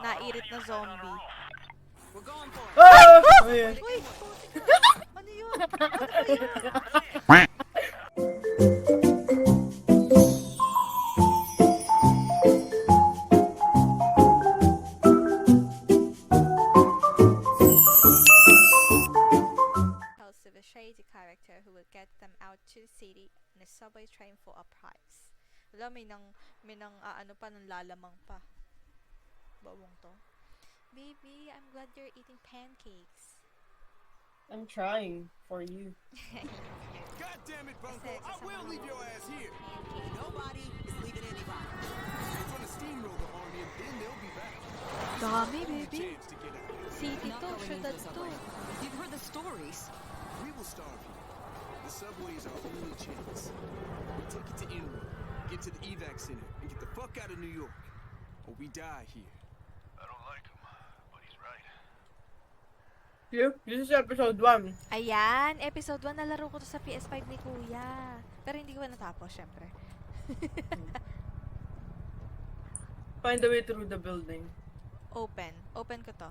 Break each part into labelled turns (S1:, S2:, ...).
S1: nairit na zombie.
S2: Ah! Ayan.
S1: Uy! Ano yun? Ano ba yun? Tells of a shady character who will get them out to the city in a subway train for a price. Wala, may nang ano pa, nang lalamang pa. Bawang to. Baby, I'm glad you're eating pancakes.
S2: I'm trying for you.
S3: God damn it, Bunko!
S1: Kasi
S3: I will leave your ass here.
S1: Pancakes.
S4: Nobody is leaving anybody.
S3: It's gonna steamroll the army, and then they'll be back.
S1: Dami,
S3: Only
S1: baby.
S3: chance to get out.
S1: City
S4: Not
S1: to,
S4: going
S1: syudad
S4: into the
S1: to.
S4: subway. You've heard the stories.
S3: We will starve here. The subway is our only chance. We'll take it to Inwood, get to the evac center, and get the fuck out of New York, or we die here.
S5: I don't like him, but he's right.
S2: Yeah, this is episode 1.
S1: Ayan, episode 1 nalaro ko to sa PS5 ni Kuya. Pero hindi ko pa natapos, syempre.
S2: Find the way through the building.
S1: Open. Open ko to.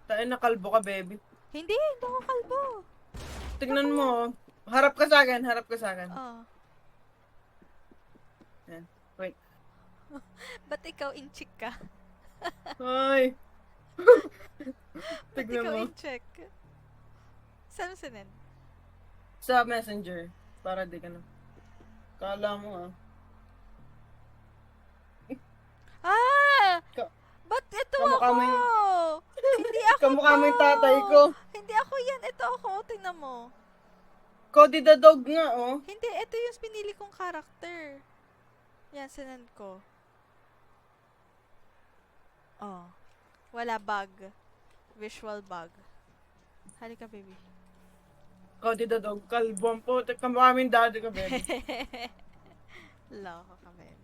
S2: Tayo na kalbo ka, baby.
S1: Hindi ako kalbo.
S2: Tignan mo. Oh. Harap ka sa akin, harap ka sa akin.
S1: Oh.
S2: Yan. Wait.
S1: Ba't ikaw inchik ka?
S2: Ay.
S1: Ba't
S2: Tignan
S1: ikaw
S2: mo.
S1: incheck? Saan mo sinend?
S2: Sa messenger. Para di ka na. Kala mo ah.
S1: Ah!
S2: Ka-
S1: Ba't ito
S2: kamukha
S1: ako?
S2: mo
S1: Hindi ako
S2: Kamukha mo
S1: to.
S2: yung tatay ko.
S1: Hindi ako yan. Ito ako. Tingnan mo.
S2: Cody the dog nga oh.
S1: Hindi. Ito yung pinili kong character. Yan, sinend ko. Oh. Wala bug. Visual bug. Halika, baby.
S2: Cody the dog. Kalbo po. Kamukha mo yung daddy ko, baby.
S1: Loko ka, baby.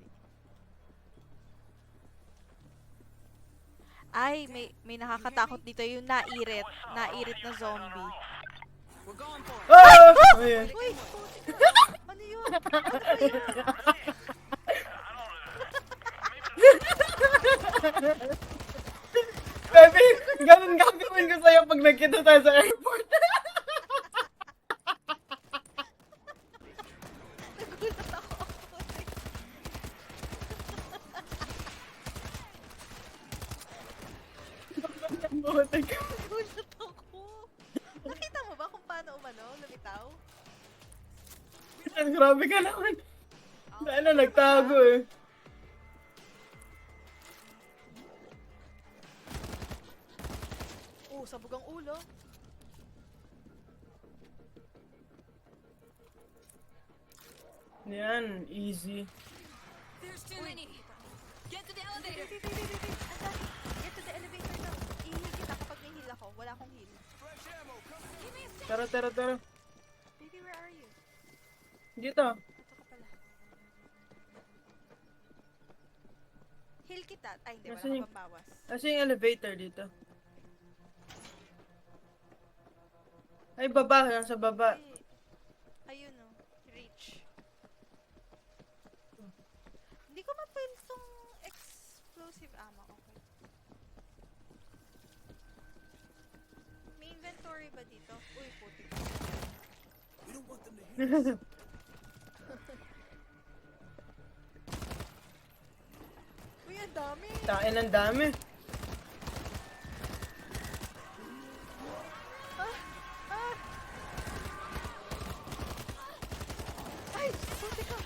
S1: Ay, may nakakatakot dito yung nairit. Nairit na zombie.
S4: We're going for it.
S2: Ah! Ayan.
S1: Uy! Ano yun? Ano ba yun?
S2: Baby, ganun gagawin ko sa'yo pag nagkita tayo sa airport.
S1: Nagulat ako.
S2: Butik.
S1: Nagulat ako. Nakita mo ba kung paano umano? Lumitaw?
S2: Grabe ka naman. Dahil na nagtago eh.
S1: Oh, sabog ang ulo.
S2: Yan, easy.
S4: There's too many. Get to the elevator.
S1: Baby, baby, baby. Ang dami. Get to the elevator na. I-heal kita kapag may heal ako. Wala akong heal.
S3: Fresh ammo, come
S4: Give me a sec.
S2: Tara, tara, tara.
S1: Baby, where are you?
S2: Dito.
S1: Ito ka pala. Heal kita. Ay, hindi. Wala
S2: Nasaan
S1: ka
S2: yung-
S1: pang bawas.
S2: Kasi yung elevator dito. Ay, baba. Nasa baba.
S1: Ayun o. Reach. Hindi ko ma-fill tong explosive ammo. Okay. May inventory ba dito? Uy, puti.
S3: We don't want them to hit us.
S1: Uy, ang dami.
S2: Tain ang dami.
S1: Ah! Ah! Ay! Puti ka!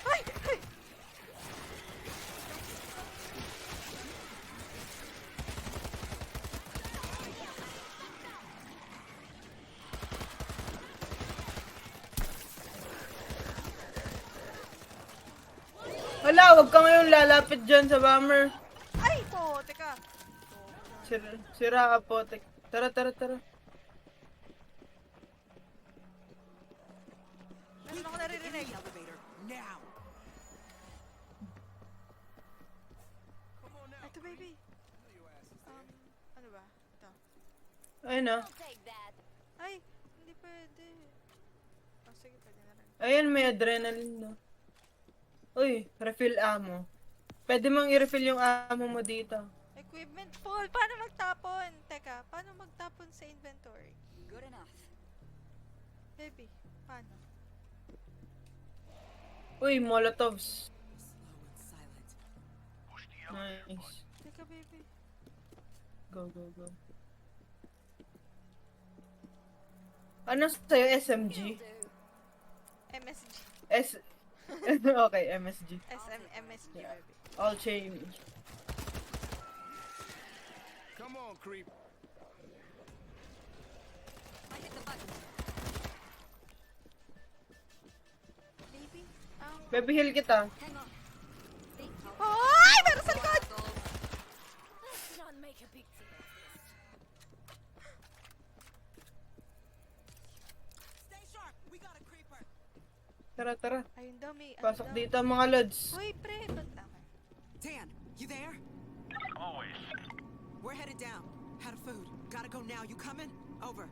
S1: Ay! Ay!
S2: Hala, wag ka ngayon lalapit dyan sa bomber.
S1: Ay! Puti ka!
S2: Sira ka po. Tara, tara, tara.
S1: Meron ako naririnig.
S4: Elevator now.
S3: Come on now.
S1: Ito, baby.
S3: Your ass is there.
S1: Ano ba? Ito.
S2: Ayun na.
S4: Take that.
S2: Ayan, may adrenaline na. Uy, refill ammo. Pwede mong i-refill yung ammo mo dito.
S1: Equipment full. Paano magtapon? Teka, paano magtapon sa inventory?
S4: Good enough.
S1: Baby, paano?
S2: Uy, molotovs.
S4: Slow and silent.
S5: Push the elevator
S2: Nice.
S5: button.
S1: Teka, baby.
S2: Go, go, go. Ano sa'yo, SMG?
S4: Do.
S1: MSG.
S2: S... okay, MSG.
S1: MSG,
S2: Yeah.
S1: baby.
S2: All change.
S3: Come on, creep.
S4: I hit the button.
S1: Baby?
S2: Baby, heal kita.
S4: Hang on. Think
S1: Ay! Meron sa likod!
S4: Let's not make a big deal of this. Stay sharp. We got a creeper.
S2: Tara, tara.
S1: Ayun daw, may
S2: Pasok
S1: daw.
S2: dito mga lods.
S1: Hoy, pre, ba't naman?
S6: Dan, you there?
S5: Always.
S6: We're headed down. Had a food. Gotta go now. You coming? Over.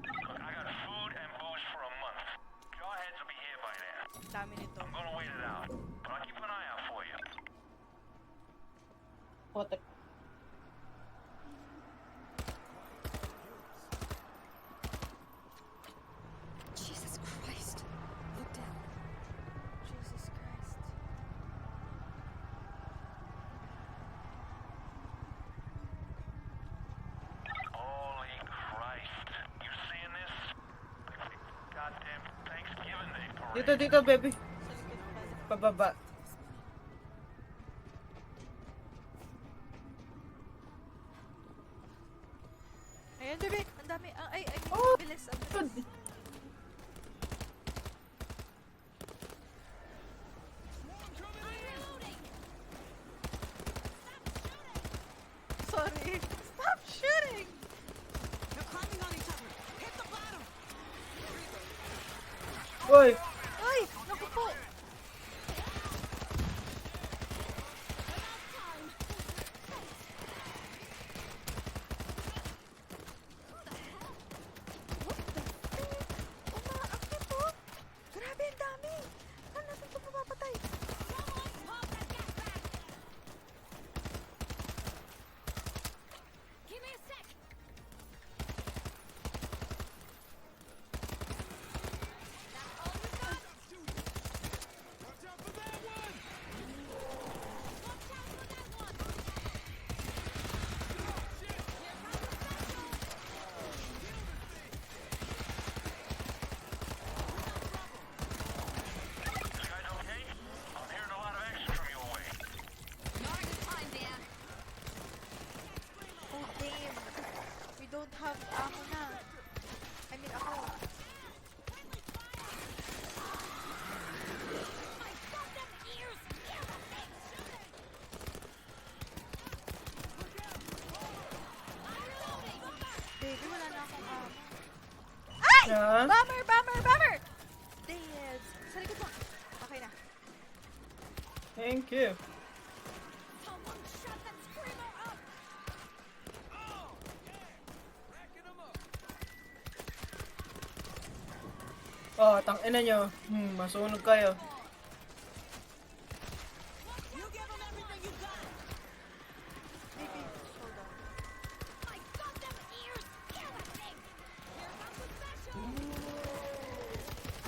S5: Look, I got food and booze for a month. Jawheads will be here by now.
S1: Dami nito.
S5: I'm gonna wait it out, but I'll keep an eye out for you.
S2: Potek.
S4: Jesus Christ. Look down.
S1: Jesus Christ.
S5: Holy Christ. You seeing this? Goddamn Thanksgiving Day parade.
S2: Dito, dito, baby.
S1: Sa likod pala.
S2: Pababa.
S1: Ayan, baby. Ang dami. Ay,
S2: Oh!
S1: bilis. Ang bilis. Sorry. Stop shooting!
S6: They're climbing on each other. Hit the bottom.
S2: Uy!
S1: Ay! Naku po! Umaakit po! Grabe, ang dami! Saan natin ito mapapatay?
S4: Give me a sec.
S3: Watch out for that one!
S5: You guys okay? I'm hearing a lot of action from your way.
S4: Not a good time, Dan.
S1: Oh, damn! We don't have ammo na. I mean, ako.
S4: My goddamn ears! Hear the thing shooting!
S1: Baby, wala na akong ammo.
S2: Ha?
S1: Bomber! Bomber! Bomber! Dead! Sa likod mo. Okay na.
S2: Thank you.
S4: Someone shut that screamer up!
S3: Racking them up.
S2: Oh, tangina nyo. Masunog kayo.
S6: You give them everything you got.
S1: Baby, hold on.
S4: My goddamn ears! Hear the thing! Here comes the special!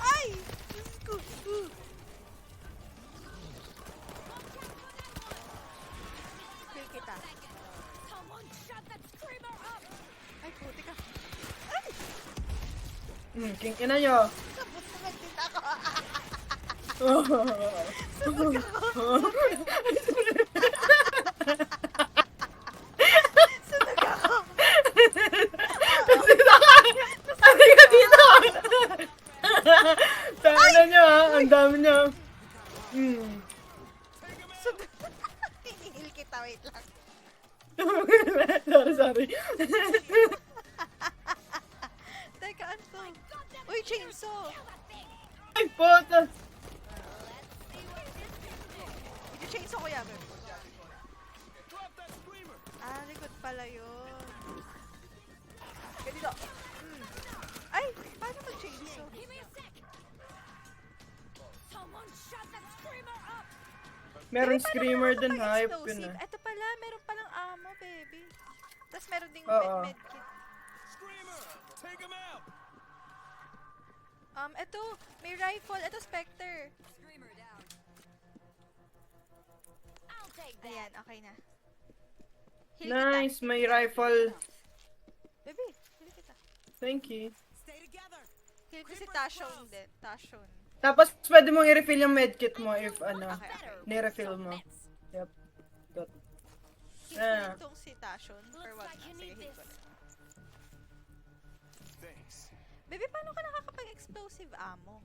S1: Ay! Diyos ko. Kill kita.
S4: Someone shut that screamer up!
S1: Ay, puti ka. Ay!
S2: King ina nyo.
S1: Tapos naman din ako. Sunog ako.
S2: Sabi ka dito! Tangina nyo ha, ang dami nyo.
S1: Sunog. Hinihil kita, wait lang.
S2: Sorry.
S1: Teka, ano to? Uy, chainsaw!
S2: Ay, puta!
S1: I-chainsaw ko yan.
S3: Drop that screamer!
S1: Ah, likod pala yun. Ganito. Ay, paano mag-chainsaw?
S4: Give me a sec!
S2: Meron
S1: Baby, paano ka
S2: screamer dun, hype
S1: nakakapag-explosive?
S2: yun ah.
S1: Ito pala, meron palang ammo, baby. Tapos meron ding
S2: Oo.
S1: med-kit.
S3: Screamer, take him out.
S1: Ito, may rifle. Ito, Spectre.
S6: Screamer down.
S4: I'll take that.
S1: Ayan, okay na. Heal kita.
S2: Nice, may rifle.
S1: Baby, heal kita.
S2: Thank you.
S6: Stay together.
S1: Heal ko si Tashon din. Tashon.
S2: Tapos pwede mong i-refill yung medkit mo if ano,
S1: Okay, okay.
S2: ni-refill mo. Yep. Got.
S1: Heal ko
S2: Ah.
S1: din tong si Tashon. Or wag
S4: like
S1: na.
S4: you
S1: Sige,
S4: need
S1: heal ko
S4: this.
S1: din.
S3: Thanks.
S1: Baby, paano ka nakakapag-explosive ammo?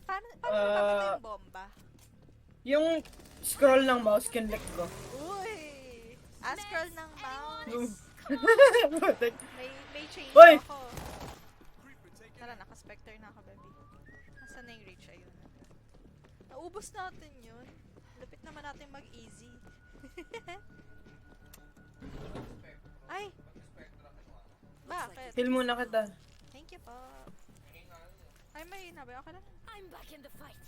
S1: Paano nagamit
S2: Ah.
S1: yung bomba?
S2: Yung scroll ng mouse, kinlik ko.
S1: Uy! Scroll ng mouse. May change
S2: Uy!
S1: ako.
S3: Creeper, take him
S1: Tara, naka-specter na ako, baby. Nasaan na yung reach? Ayun. Naubos natin yun. Lupit naman natin mag-easy. Ay! Bakit?
S2: Heal muna kita.
S1: Thank you po. Ay, may nabi. Okay lang.
S4: I'm back in the fight.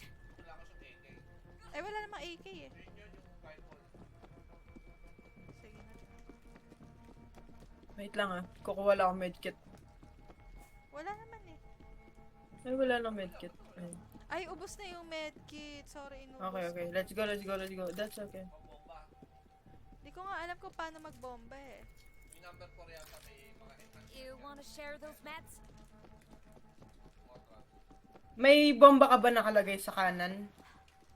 S1: Ay, wala namang AK eh. Sige na.
S2: Wait lang ah. Kukuha lang ako medkit.
S1: Wala naman eh.
S2: Ay, wala nang medkit. Ayun.
S1: Ay, ubos na yung medkit. Sorry, inubos
S2: Okay, okay.
S1: ko.
S2: Let's go, let's go, let's go. That's okay.
S1: Di ko nga alam kung paano magbomba eh.
S4: You want to share those mats?
S2: May bomba ka ba nakalagay sa kanan?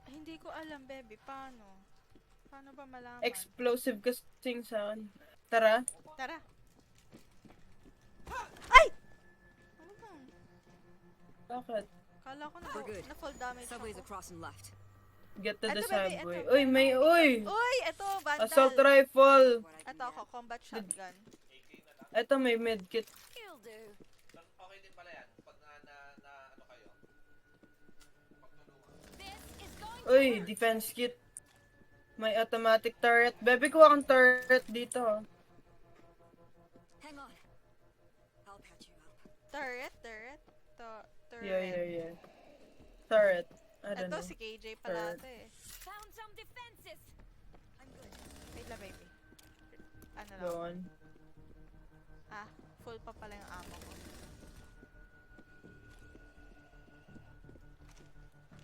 S1: Ay, hindi ko alam, baby. Paano? Paano ba malaman?
S2: Explosive kasing sa akin. Tara.
S1: Tara. Ay! Ano ba?
S2: Bakit?
S1: Kala ko
S6: We're good.
S1: na full damage
S6: Subway's
S1: ako.
S6: across and left.
S2: Get to the
S1: Eto, baby,
S2: subway.
S1: eto.
S2: Uy, may, uy!
S1: Uy, eto, vandal.
S2: Assault rifle!
S6: What I can
S1: Eto
S6: get.
S1: ako, combat shotgun.
S2: Eto, may medkit.
S4: You'll do. This is going to
S2: Uy,
S4: hurt.
S2: defense kit. May automatic turret. Bebe, kuha kang turret dito.
S6: Hang on. I'll patch you up.
S1: Turret? Turret.
S2: Yeah. Turret. I don't
S1: Eto,
S2: know.
S1: si KJ pala
S2: Turret.
S1: ito eh.
S4: Found some defenses.
S6: I'm good.
S1: Wait lang, baby. Ano lang?
S2: Go on.
S1: Ah, full pa pala yung ammo ko.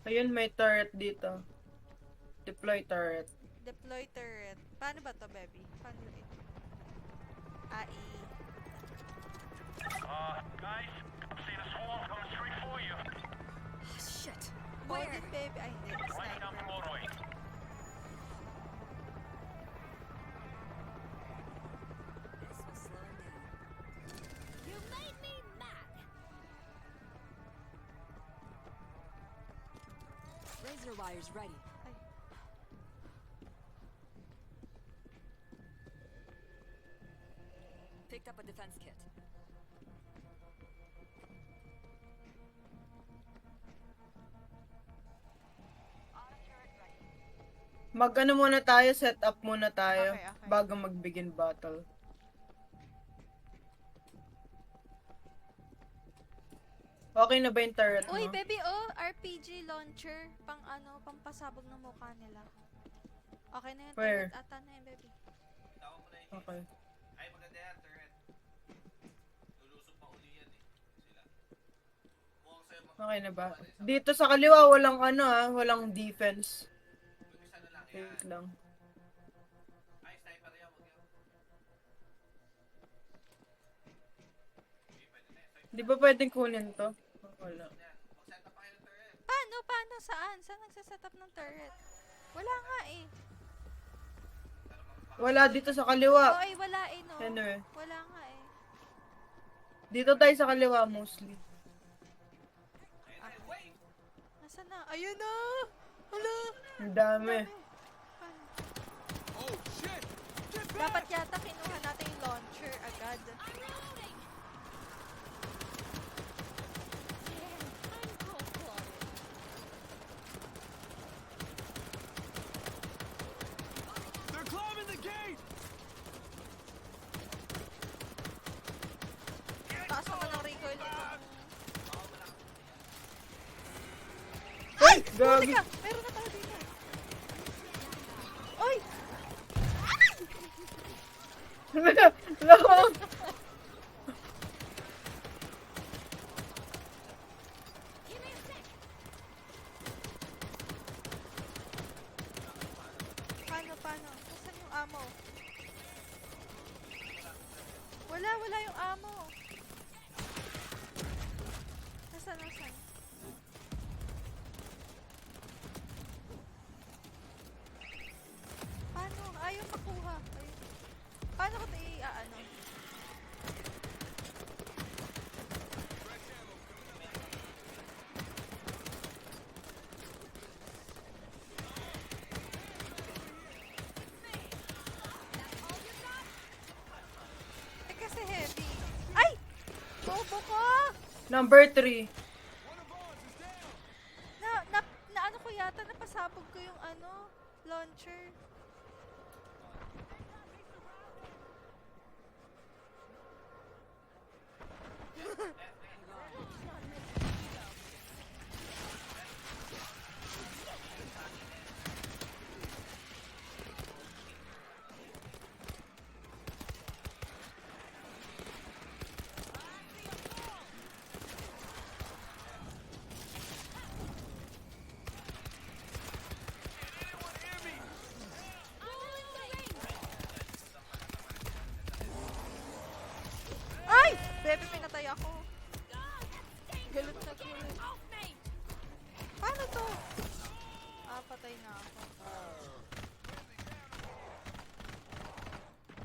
S2: Ayun, may turret dito. Deploy turret.
S1: Deploy turret. Paano ba to, baby? Paano ito? AI.
S5: Guys, I'm seeing a swarm coming straight for you.
S6: Ah, shit.
S1: Where? Din, baby. Ay, hindi.
S5: Lighting up the
S1: Sniper.
S5: motorway.
S6: This will slow him down.
S4: You made me mad.
S6: Razor wires ready.
S1: Ay.
S6: Picked up a defense kit.
S2: Mag-ano muna tayo, set up muna tayo.
S1: Okay, okay.
S2: Bago mag-begin battle. Okay na ba yung turret mo?
S1: Uy, baby, oh! RPG launcher. Pang ano, pampasabog ng mukha nila. Okay na yun.
S2: Where?
S1: Turret ata na yun, baby.
S2: Okay.
S7: Ay, maganda yan, turret. Lulusog pa uli yan eh. Sila. Mukhang sa'yo
S2: Okay na ba? Dito sa kaliwa, walang ano walang defense.
S7: mag-isa na lang yan.
S2: Wait lang.
S7: Ay, sniper yan, wag yan. Hindi, pwede na yan.
S2: Di ba pwedeng kunin to? Wala.
S7: Mag-set up pa kayo ng turret.
S1: Paano? Saan? Saan nagsaset up ng turret? Wala nga eh.
S2: Wala dito sa kaliwa.
S1: Oh, ay, wala eh, no?
S2: Anyway.
S1: Wala nga eh.
S2: Dito tayo sa kaliwa mostly.
S1: Nasaan na? Ayun na! Hala!
S2: Ang dami.
S1: Paano?
S3: Oh shit! Get back!
S1: Dapat yata kinuha natin yung launcher agad.
S4: I'm reloading. Damn, I'm cold-blooded.
S3: They're climbing the gate!
S1: Taas naman ang recoil nito.
S2: Ay!
S1: Oh,
S2: Gagi!
S1: teka! Meron na pala dito.
S2: Long!
S4: Give me a sec.
S1: Paano? Nasaan yung ammo? Wala yung ammo. Nasaan? Paano? Ayaw makuha. Paano ko ito i-ano? Eh kasi heavy. Ay! Bobo ko!
S2: Number 3.
S1: Na ano ko yata, napasabog ko yung ano, launcher. Ay! Bebe, pinatay ako. Galit na galit. Paano to? Patay na ako.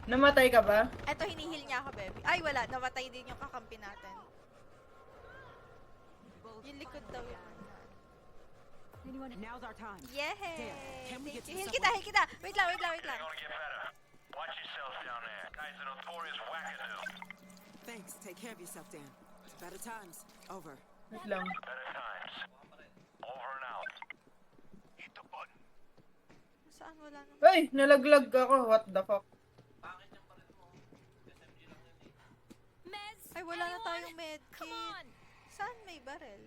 S2: Namatay ka ba?
S1: Eto, hinihil niya ako, baby. Ay, wala. Namatay din yung kakampi natin. Yung likod daw yung ano.
S6: Now's our time.
S1: Yehey!
S6: There, can we get to the
S1: Heal
S6: subway?
S1: kita! Wait lang.
S5: It's gonna get better. Watch yourself down there. Guy's a notorious wackadoo.
S6: Thanks. Take care of yourself, Dan. Better times. Over.
S2: Wait lang.
S5: Better times. Over and out. Hit the button.
S1: Saan wala nang...
S2: Ay, nalaglag ako. What the fuck?
S7: Bakit yung parin mo? SMG lang yun eh.
S4: Meds.
S1: Ay, wala na
S4: anyone?
S1: tayong
S4: Come
S1: medkit.
S4: on.
S1: Saan may barrel?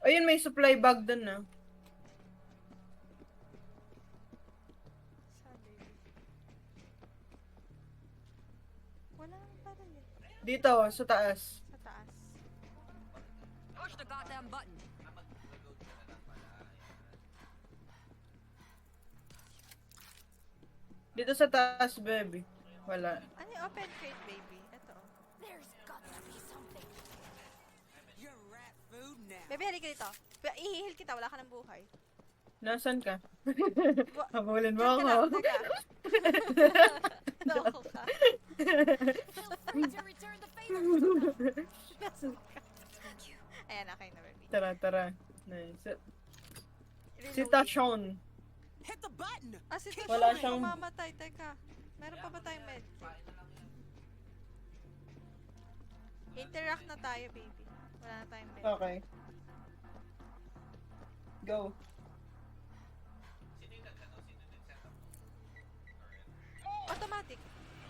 S2: Ayun, may supply bag dun na.
S1: Saan, baby? Wala nang barrel eh.
S2: Dito, sa taas.
S1: Sa taas.
S4: Push the goddamn button.
S7: Mag-reload ka na lang pala.
S2: Dito sa taas, baby. Wala.
S1: Ano yung open crate, baby? Ito.
S4: There's got to be something.
S6: You're rat food now.
S1: Baby, halika dito. Ihihil kita. Wala ka ng buhay.
S2: Nasaan ka?
S1: Wa-
S2: Habulin mo
S1: Diyan ka lang,
S2: ako.
S1: teka. Loko ka.
S4: Feel free to return the favor.
S1: Nasaan ka? Ayan, okay na, baby.
S2: Tara. Nice. Si
S1: Reloading.
S2: Tashon.
S6: Hit the button.
S1: Si Tashon
S2: Wala
S1: ay
S2: siyang-
S1: mamamatay. Teka. Meron pa ba tayong med? Interact na tayo, baby. Wala na tayong med.
S2: Okay. Go.
S7: Sino yung nag-ano? Sino yung nag-set up?
S1: Automatic.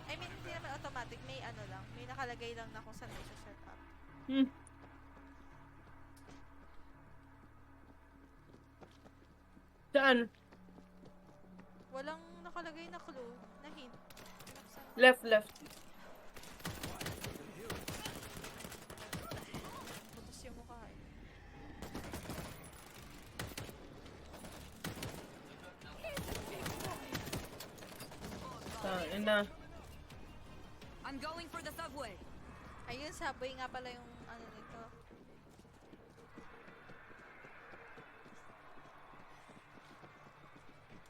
S1: I mean, hindi naman automatic. May ano lang. May nakalagay lang na kung saan may set up.
S2: Saan?
S1: Walang nakalagay na clue, na hint. Binuksan ko.
S2: Left.
S1: Putos yung mukha eh.
S2: Saan na?
S4: I'm going for the subway.
S1: Ayun, subway nga pala yung ano nito.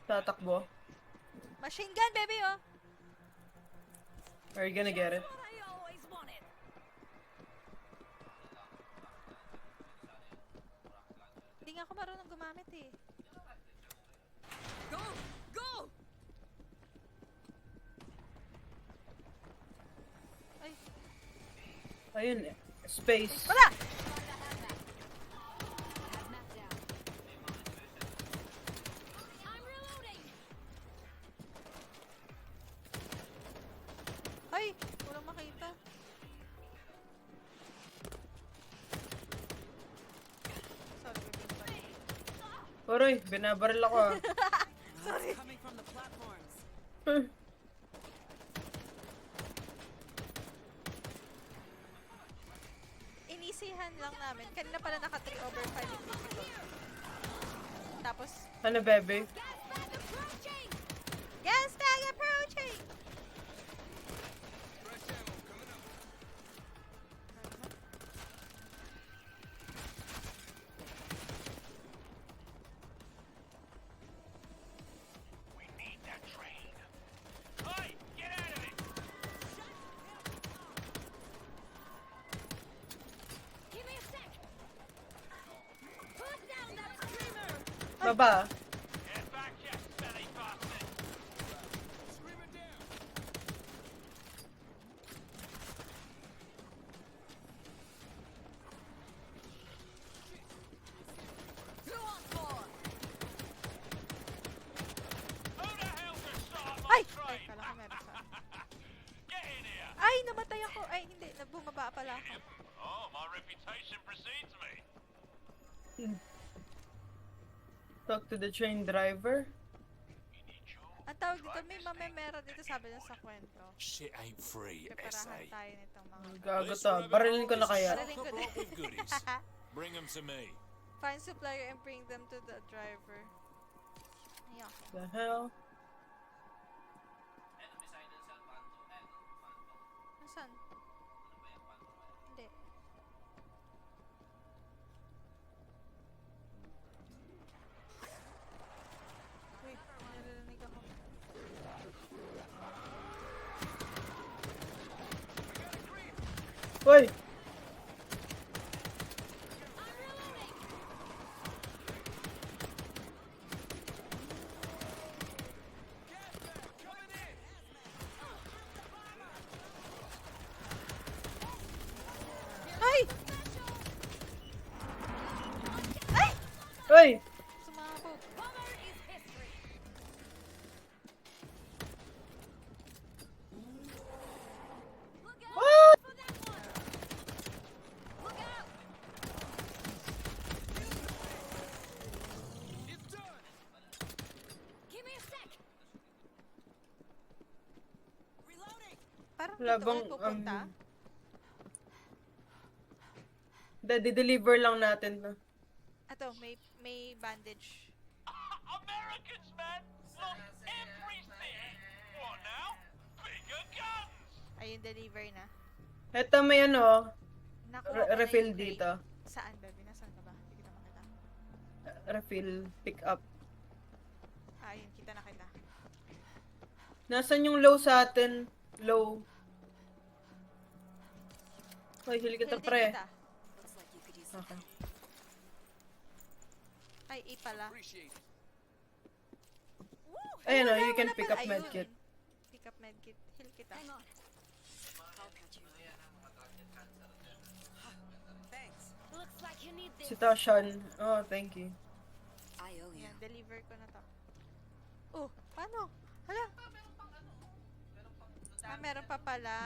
S2: Tatakbo.
S1: Machine gun, baby, oh!
S2: Are you gonna get it?
S4: What I always wanted.
S1: Hindi nga ako marunong gumamit eh.
S4: Go! Go!
S1: Ay,
S2: Ayun eh. Space.
S1: wala!
S4: Hazmat down. I'm reloading.
S1: Ay, walang makita. Sorry, baby.
S2: Oroy, binabaril ako ah.
S6: It's coming from the platforms.
S1: sinisihan lang namin. Kanina pala naka 3/5 yung difficulty. Tapos,
S2: Ano, bebe?
S1: gas bag approaching!
S5: We need that train. Hey, get out of it!
S4: Give me a sec. Put down that screamer.
S2: Baba.
S5: Get back, you smelly bastard!
S4: Who wants more?
S5: Who the hell just start
S1: Ay!
S5: my
S1: Ay,
S5: train?
S1: kala ko meron pa.
S5: Get in here!
S1: Ay, namatay ako. Ay, hindi. Bumaba pala ako.
S5: Oh, my reputation precedes me.
S2: Talk to the train driver.
S5: You need your
S1: Ang tawag dito, may mamemera dito sabi lang sa kwento.
S8: Shit ain't free,
S1: Preparahan
S8: SA.
S1: tayo nitong mga...
S2: Gago to. Barilin ko na kaya.
S1: Barilin ko
S8: Chock-a-block
S1: din.
S8: with goodies. Bring them to me.
S1: Find supplier and bring them to the driver. Ayan.
S2: The hell?
S7: Enemy silence cell phantom. Phantom.
S1: Nasaan?
S7: Ano ba yan? Phantom ba yan?
S1: Hindi. Wait, naririnig ako.
S2: Hoy!
S1: Ay! Ay!
S2: Hoy!
S1: Sumabog.
S4: Bomber is history. Look out
S2: What?
S4: for that one. Look out. Give me a sec.
S6: Reloading!
S1: Parang
S2: Wala
S1: dito
S2: bang,
S1: ay pupunta.
S2: Deliver lang natin na.
S1: Ato, may bandage.
S5: Americans, man! Lost everything! What now? Bigger guns!
S1: Ayun, deliver na.
S2: Eto may ano,
S1: Nakuha ko na
S2: refill
S1: yung crate.
S2: dito.
S1: Saan, baby? Nasaan ka ba? Hindi kita makita.
S2: Refill, pick up.
S1: Ayun, kita na kita.
S2: Nasaan yung low sa atin? Low. Hoy, hili kita
S1: Heal din
S2: pre.
S1: kita.
S6: Looks like you could use
S2: Okay.
S1: Ay, E pala.
S3: Appreciate it.
S2: Ayun o,
S1: Wala,
S2: you can
S1: wala
S2: pick
S1: pala.
S2: up
S1: Ayun.
S2: medkit.
S1: Pick up medkit. Heal kita.
S6: Hang on. I'll catch you.
S7: Ano yan ang mga target cancer?
S6: Thanks.
S4: Looks like you need this.
S2: Si Tashan. Oh, thank you.
S6: I owe you.
S1: Yan, deliver ko na to. Oh, paano? Hala. Ah, meron pa pala.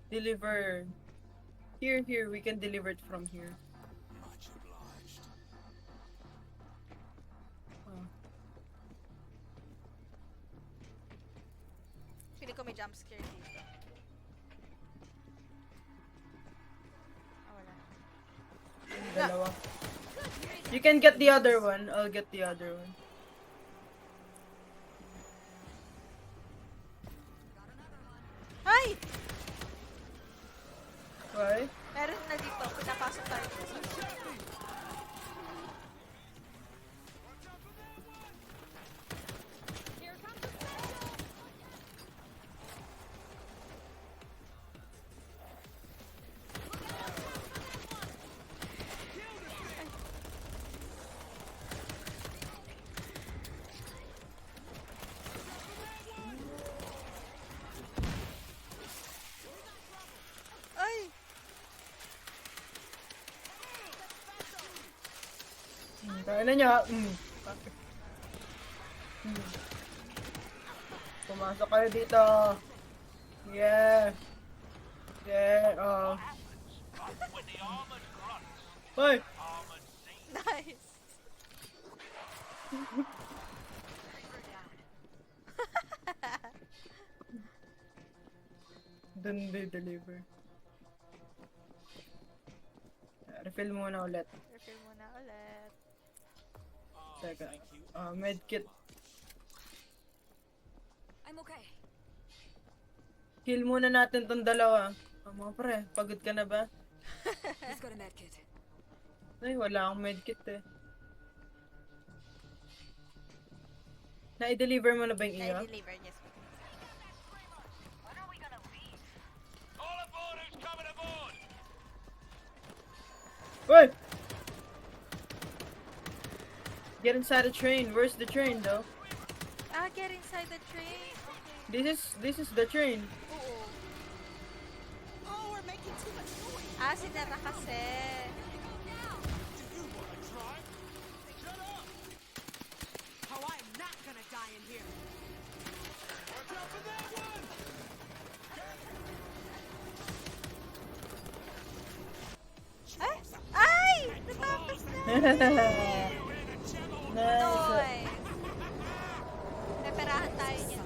S2: Deliver. Here, we can deliver it from here.
S8: Much obliged.
S2: Oh.
S1: Feeling ko may jump scare dito. Ah, wala.
S2: Dalawa. You can get the other one. I'll get the other one.
S1: Ay!
S2: Why?
S1: Meron na dito. Pinapasok tayo dito sa loob.
S4: Here comes the special.
S1: Ay!
S2: Kaya na niya. Pumasok kayo dito. Yeah. Yeah, oh.
S5: With the armored grunts,
S2: Hoy!
S5: armored seas.
S1: Nice!
S2: Dun they deliver. refill muna ulit.
S1: Refill muna ulit.
S2: Teka. Medkit.
S4: I'm okay.
S2: Heal muna natin tong dalawa. Mga pre, pagod ka na ba?
S4: Let's go to medkit.
S2: Ay, wala akong medkit eh. Na-deliver mo na ba yung iyo?
S1: Na-deliver, yes.
S5: All aboard who's coming aboard!
S2: Wait! Get inside the train. Where's the train though?
S1: Get inside the train.
S2: This is the train.
S1: Oo.
S6: Oh, we're making too much noise.
S1: Sinara kasi.
S6: Oh, I'm not gonna die in here.
S1: Ay! Natapos na!
S2: Nice.
S1: Noy! Preparahan tayo niyan.